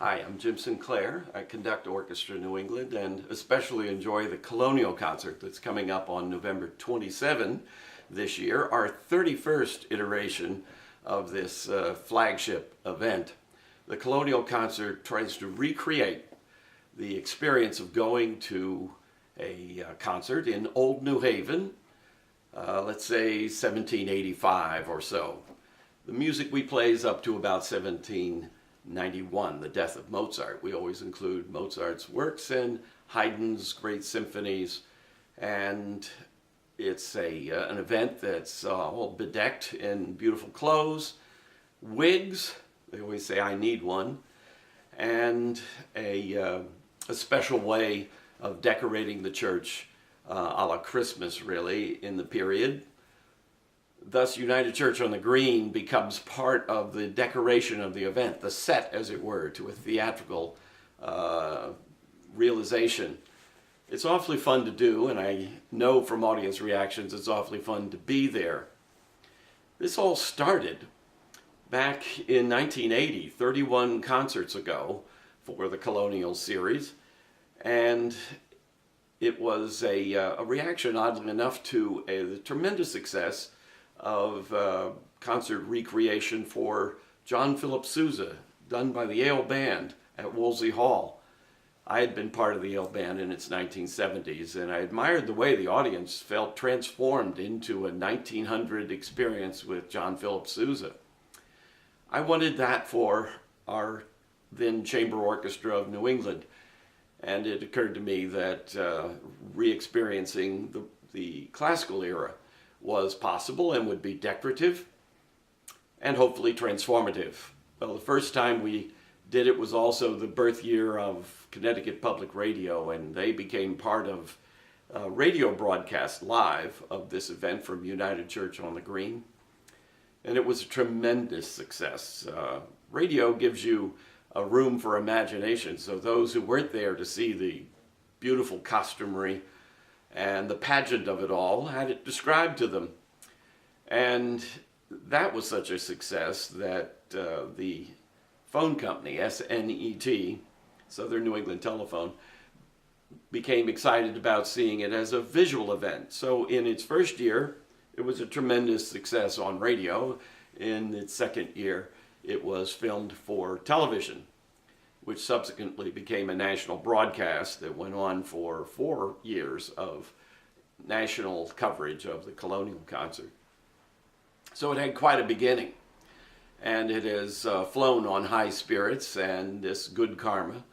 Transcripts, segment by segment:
Hi, I'm Jim Sinclair. I conduct Orchestra New England and especially enjoy the Colonial Concert that's coming up on November 27 this year, our 31st iteration of this flagship event. The Colonial Concert tries to recreate the experience of going to a concert in Old New Haven, let's say 1785 or so. The music we play is up to about 1791, the death of Mozart. We always include Mozart's works and Haydn's great symphonies, and it's an event that's all bedecked in beautiful clothes, wigs, they always say I need one, and a special way of decorating the church a la Christmas, really, in the period. Thus, United Church on the Green becomes part of the decoration of the event, the set, as it were, to a theatrical realization. It's awfully fun to do, and I know from audience reactions it's awfully fun to be there. This all started back in 1980, 31 concerts ago, for the Colonial series, and it was a reaction, oddly enough, to the tremendous success of concert recreation for John Philip Sousa, done by the Yale Band at Wolsey Hall. I had been part of the Yale Band in its 1970s, and I admired the way the audience felt transformed into a 1900 experience with John Philip Sousa. I wanted that for our then Chamber Orchestra of New England, and it occurred to me that re-experiencing the classical era was possible and would be decorative and hopefully transformative. Well, the first time we did it was also the birth year of Connecticut Public Radio, and they became part of a radio broadcast live of this event from United Church on the Green, and it was a tremendous success. Radio gives you a room for imagination, so those who weren't there to see the beautiful costumery and the pageant of it all had it described to them. And that was such a success that the phone company, SNET, Southern New England Telephone, became excited about seeing it as a visual event. So in its first year, it was a tremendous success on radio. In its second year, it was filmed for television, which subsequently became a national broadcast that went on for 4 years of national coverage of the Colonial Concert. So it had quite a beginning, and it has flown on high spirits and this good karma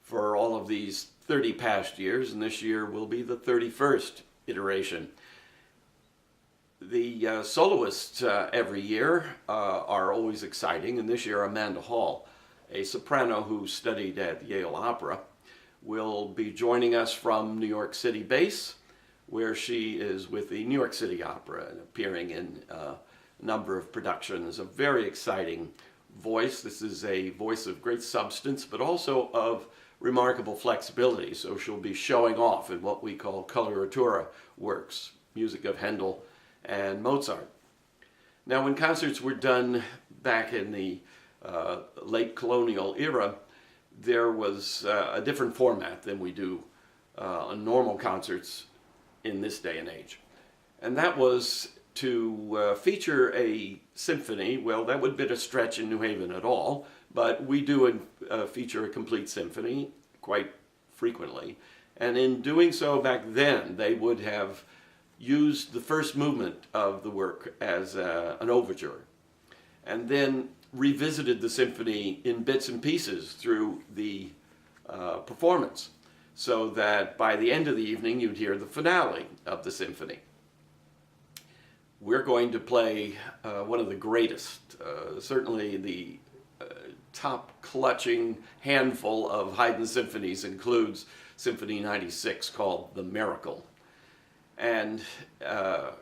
for all of these 30 past years, and this year will be the 31st iteration. The soloists every year are always exciting, and this year Amanda Hall, a soprano who studied at Yale Opera, will be joining us from New York City base, where she is with the New York City Opera and appearing in a number of productions. A very exciting voice. This is a voice of great substance, but also of remarkable flexibility. So she'll be showing off in what we call coloratura works, music of Handel and Mozart. Now, when concerts were done back in the late colonial era, there was a different format than we do on normal concerts in this day and age. And that was to feature a symphony. Well, that would have been a stretch in New Haven at all, but we do feature a complete symphony quite frequently. And in doing so back then, they would have used the first movement of the work as an overture, and then revisited the symphony in bits and pieces through the performance, so that by the end of the evening you'd hear the finale of the symphony. We're going to play one of the greatest, certainly the top clutching handful of Haydn symphonies includes Symphony 96, called The Miracle, and a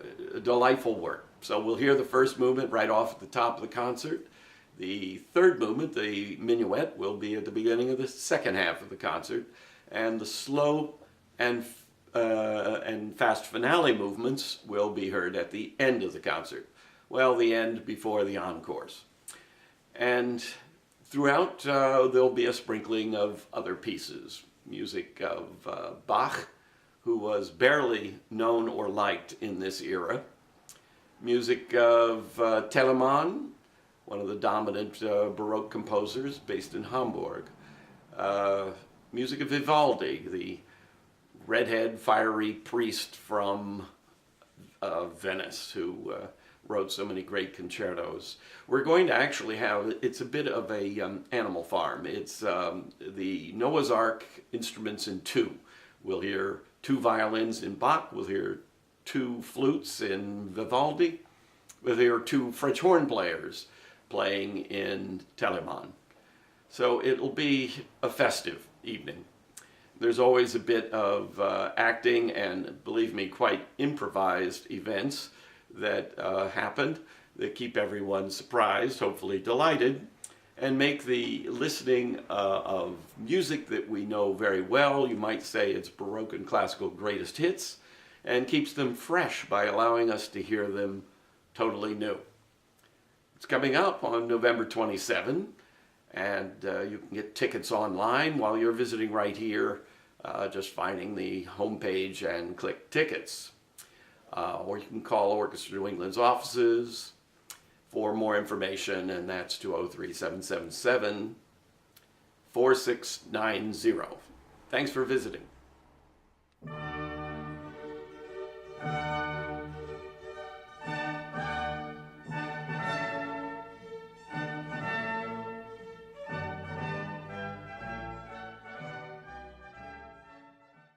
delightful work. So we'll hear the first movement right off at the top of the concert. The third movement, the minuet, will be at the beginning of the second half of the concert, and the slow and fast finale movements will be heard at the end of the concert. Well, the end before the encores. And Throughout, there'll be a sprinkling of other pieces. Music of Bach, who was barely known or liked in this era. Music of Telemann, one of the dominant Baroque composers based in Hamburg. Music of Vivaldi, the redhead, fiery priest from Venice, who wrote so many great concertos. We're going to actually have, it's a bit of a animal farm. It's the Noah's Ark instruments in two. We'll hear two violins in Bach, we'll hear two flutes in Vivaldi, we'll hear two French horn players playing in Telemann. So it'll be a festive evening. There's always a bit of acting and, believe me, quite improvised events that happen that keep everyone surprised, hopefully delighted, and make the listening of music that we know very well, you might say it's Baroque and classical greatest hits, and keeps them fresh by allowing us to hear them totally new. It's coming up on November 27, and you can get tickets online while you're visiting right here, just finding the homepage and click tickets. Or you can call Orchestra New England's offices for more information, and that's 203-777-4690. Thanks for visiting.